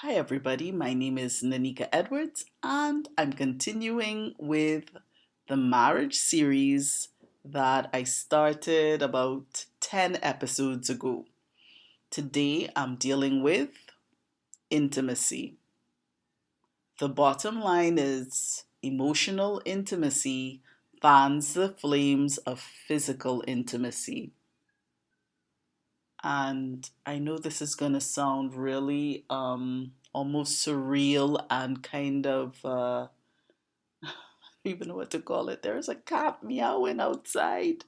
Hi, everybody. My name is Nanika Edwards, and I'm continuing with the marriage series that I started about 10 episodes ago. Today, I'm dealing with intimacy. The bottom line is emotional intimacy fans the flames of physical intimacy. And I know this is going to sound really almost surreal and kind of don't even know what to call it. There's a cat meowing outside.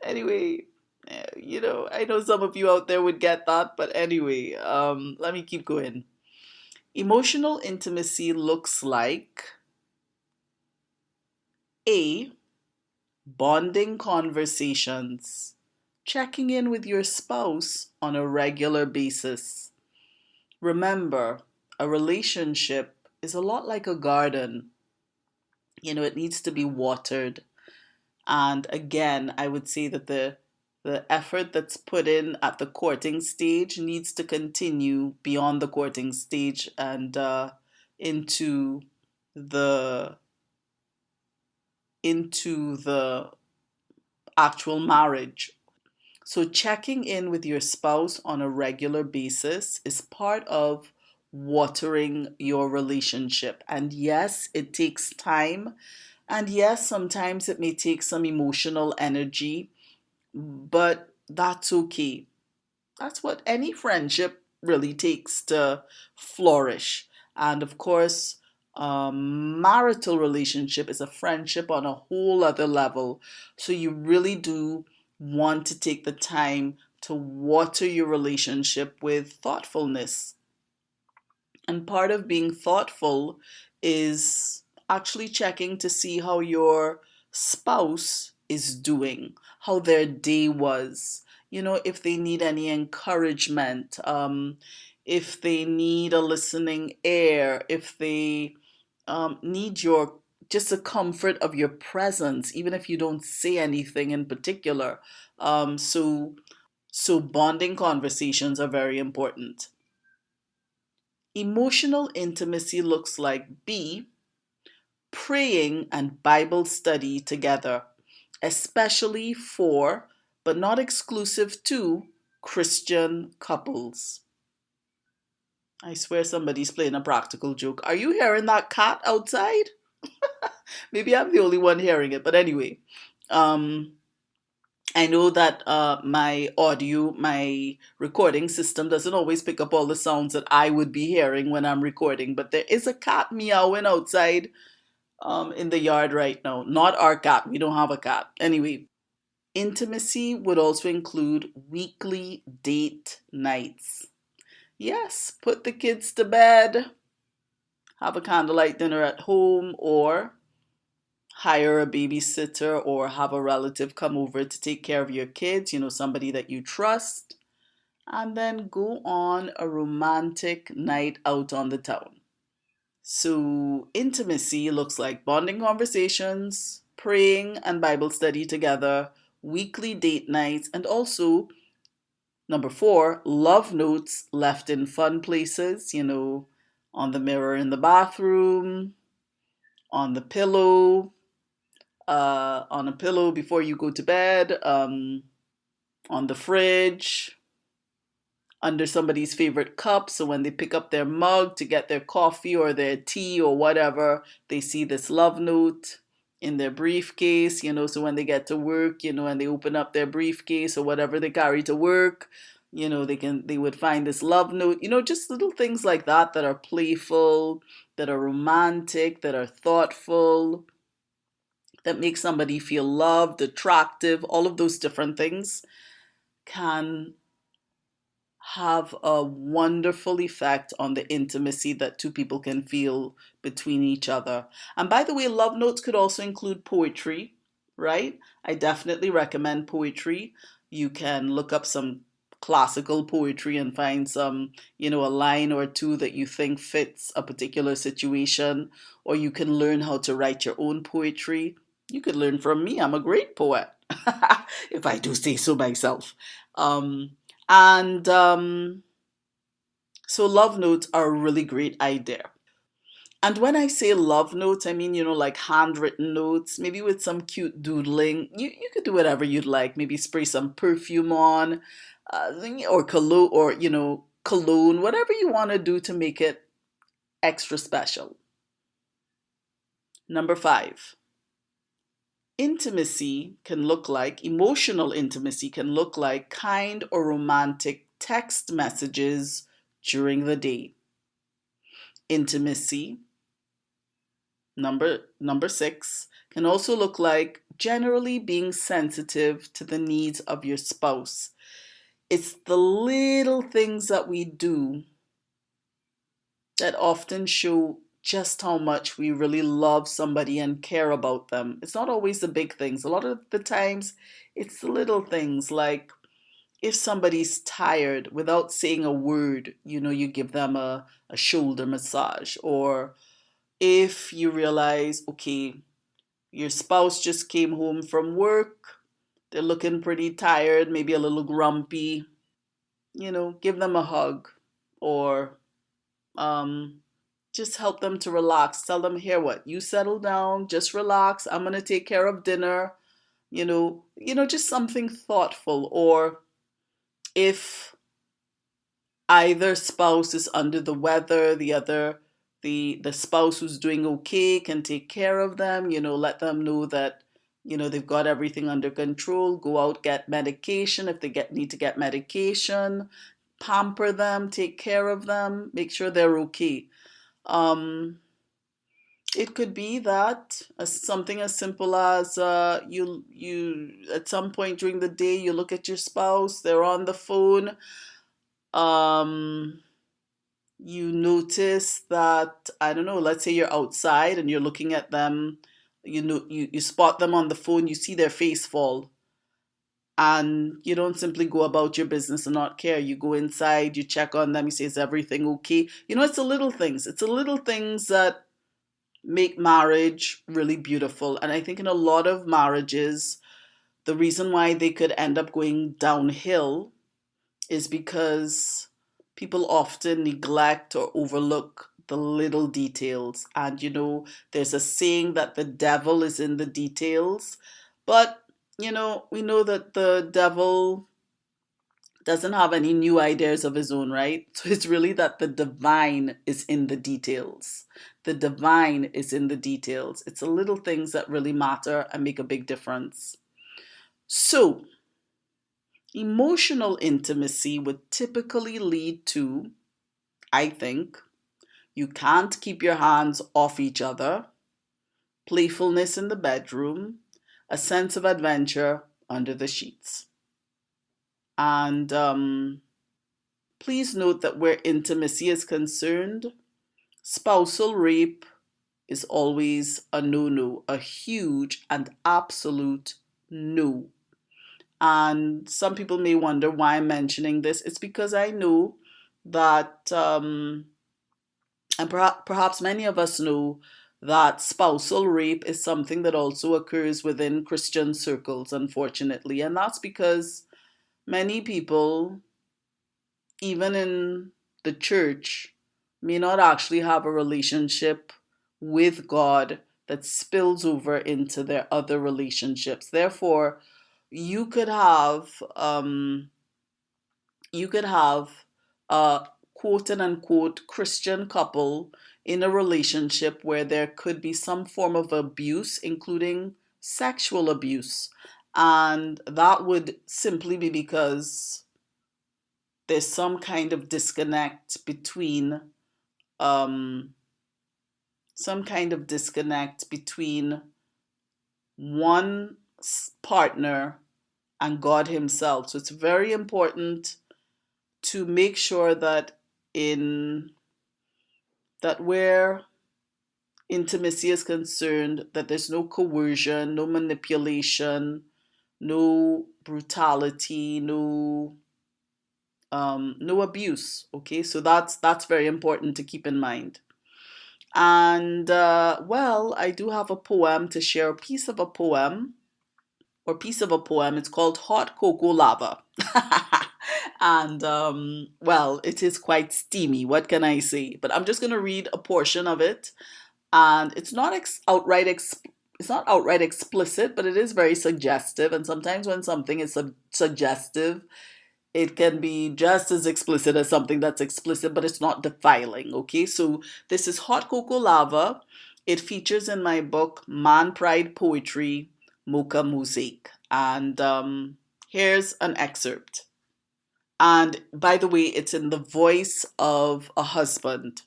Anyway, I know some of you out there would get that, but anyway, let me keep going. Emotional intimacy looks like A, bonding conversations, checking in with your spouse on a regular basis. Remember, a relationship is a lot like a garden. It needs to be watered. And again, I would say that the effort that's put in at the courting stage needs to continue beyond the courting stage and into the into the actual marriage. So checking in with your spouse on a regular basis is part of watering your relationship. And yes, it takes time. And yes, sometimes it may take some emotional energy, but that's okay. That's what any friendship really takes to flourish. And of course, a marital relationship is a friendship on a whole other level. So you really do want to take the time to water your relationship with thoughtfulness. And part of being thoughtful is actually checking to see how your spouse is doing, how their day was, if they need any encouragement, if they need a listening ear, if they need your just the comfort of your presence, even if you don't say anything in particular. So bonding conversations are very important. Emotional intimacy looks like B, praying and Bible study together, especially for, but not exclusive to, Christian couples. I swear somebody's playing a practical joke. Are you hearing that cat outside? Maybe I'm the only one hearing it, but anyway. Um, I know that my recording system doesn't always pick up all the sounds that I would be hearing when I'm recording, but there is a cat meowing outside in the yard right now. Not our cat. We don't have a cat. Anyway, intimacy would also include weekly date nights. Yes, put the kids to bed, have a candlelight dinner at home, or hire a babysitter or have a relative come over to take care of your kids, somebody that you trust, and then go on a romantic night out on the town. So, intimacy looks like bonding conversations, praying and Bible study together, weekly date nights, and also, number four, love notes left in fun places, on the mirror in the bathroom, on the pillow, on a pillow before you go to bed, on the fridge, under somebody's favorite cup. So when they pick up their mug to get their coffee or their tea or whatever, they see this love note in their briefcase, so when they get to work, and they open up their briefcase or whatever they carry to work, they would find this love note, just little things like that are playful, that are romantic, that are thoughtful, that make somebody feel loved, attractive, all of those different things can have a wonderful effect on the intimacy that two people can feel between each other. And by the way, love notes could also include poetry, right? I definitely recommend poetry. You can look up some classical poetry and find some, a line or two that you think fits a particular situation, or you can learn how to write your own poetry. You could learn from me. I'm a great poet, if I do say so myself. And So love notes are a really great idea. And when I say love notes, I mean, like handwritten notes, maybe with some cute doodling. You could do whatever you'd like. Maybe spray some perfume on, or cologne, whatever you want to do to make it extra special. Number 5, emotional intimacy can look like kind or romantic text messages during the day. Intimacy, number 6, can also look like generally being sensitive to the needs of your spouse. It's the little things that we do that often show just how much we really love somebody and care about them. It's not always the big things. A lot of the times, it's the little things like if somebody's tired without saying a word, you give them a shoulder massage. Or if you realize, okay, your spouse just came home from work, they're looking pretty tired, maybe a little grumpy, give them a hug. Or um, just help them to relax. Tell them, here, what? You settle down, just relax. I'm going to take care of dinner. Just something thoughtful. Or if either spouse is under the weather, the spouse who's doing okay can take care of them, let them know that they've got everything under control. Go out, get medication if they need to get medication. Pamper them, take care of them, make sure they're okay. um it could be that something as simple as you at some point during the day you look at your spouse, they're on the phone. um you notice that, I don't know, let's say you're outside and you're looking at them, you spot them on the phone, you see their face fall, and you don't simply go about your business and not care. You go inside, you check on them, you say, is everything okay? It's the little things. It's the little things that make marriage really beautiful. And I think in a lot of marriages, the reason why they could end up going downhill is because people often neglect or overlook the little details. And there's a saying that the devil is in the details. But, we know that the devil doesn't have any new ideas of his own, right? So it's really that the divine is in the details. The divine is in the details. It's the little things that really matter and make a big difference. So, emotional intimacy would typically lead to, I think, you can't keep your hands off each other, playfulness in the bedroom, a sense of adventure under the sheets. And please note that where intimacy is concerned, spousal rape is always a no-no, a huge and absolute no. And some people may wonder why I'm mentioning this. It's because I know that, and perhaps many of us know that spousal rape is something that also occurs within Christian circles, unfortunately. And that's because many people, even in the church, may not actually have a relationship with God that spills over into their other relationships. Therefore, you could have a quote and unquote Christian couple in a relationship where there could be some form of abuse, including sexual abuse. And that would simply be because there's some kind of disconnect between um, one partner and God Himself. So it's very important to make sure that in that where intimacy is concerned, that there's no coercion, no manipulation, no brutality, no abuse. Okay, so that's very important to keep in mind. And well, I do have a poem to share, a piece of a poem. It's called Hot Cocoa Lava. And well, it is quite steamy. What can I say? But I'm just going to read a portion of it, and it's not outright explicit, but it is very suggestive. And sometimes when something is suggestive, it can be just as explicit as something that's explicit, but it's not defiling. Okay, so this is Hot Cocoa Lava. It features in my book Man Pride Poetry, Mocha Mosaic. And here's an excerpt. And by the way, it's in the voice of a husband.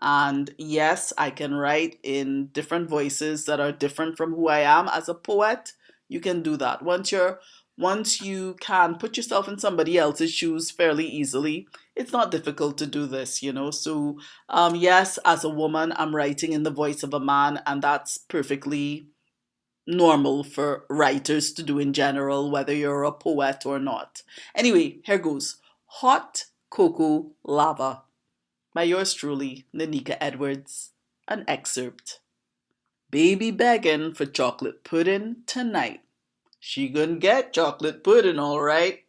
And yes, I can write in different voices that are different from who I am as a poet. You can do that. Once you can put yourself in somebody else's shoes fairly easily, it's not difficult to do this, you know. So yes, as a woman, I'm writing in the voice of a man, and that's perfectly normal for writers to do in general, whether you're a poet or not. Anyway, here goes. Hot Cocoa Lava by yours truly, Nanika Edwards. An excerpt. Baby begging for chocolate pudding tonight. She gonna get chocolate pudding, all right.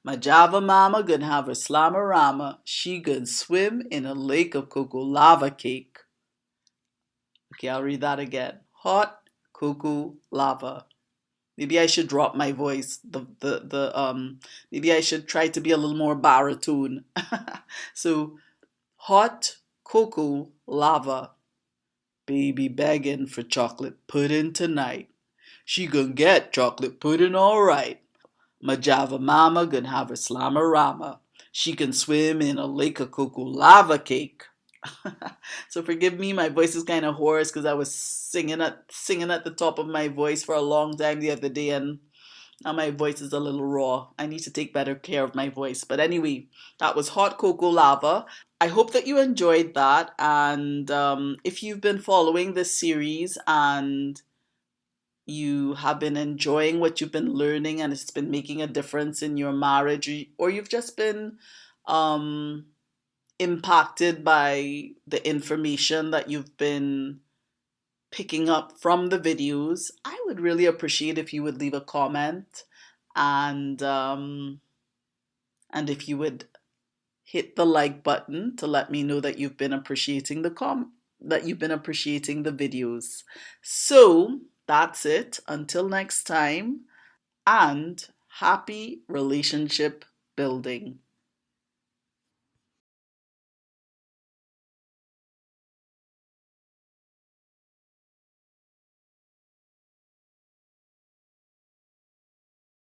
My Java mama gonna have her slammerama. She gonna swim in a lake of cocoa lava cake. Okay, I'll read that again. Hot cocoa lava. Maybe I should drop my voice. Maybe I should try to be a little more baritone. So hot cocoa lava. Baby begging for chocolate pudding tonight. She gonna get chocolate pudding all right. My Java mama gonna have her slammerama. She can swim in a lake of cocoa lava cake. So forgive me, my voice is kind of hoarse because I was singing at the top of my voice for a long time the other day, and now my voice is a little raw. I need to take better care of my voice. But anyway, that was Hot Cocoa Lava. I hope that you enjoyed that. And if you've been following this series and you have been enjoying what you've been learning and it's been making a difference in your marriage, or you've just been um, impacted by the information that you've been picking up from the videos, I would really appreciate if you would leave a comment, and and if you would hit the like button to let me know that you've been appreciating the videos. So that's it. Until next time, and happy relationship building.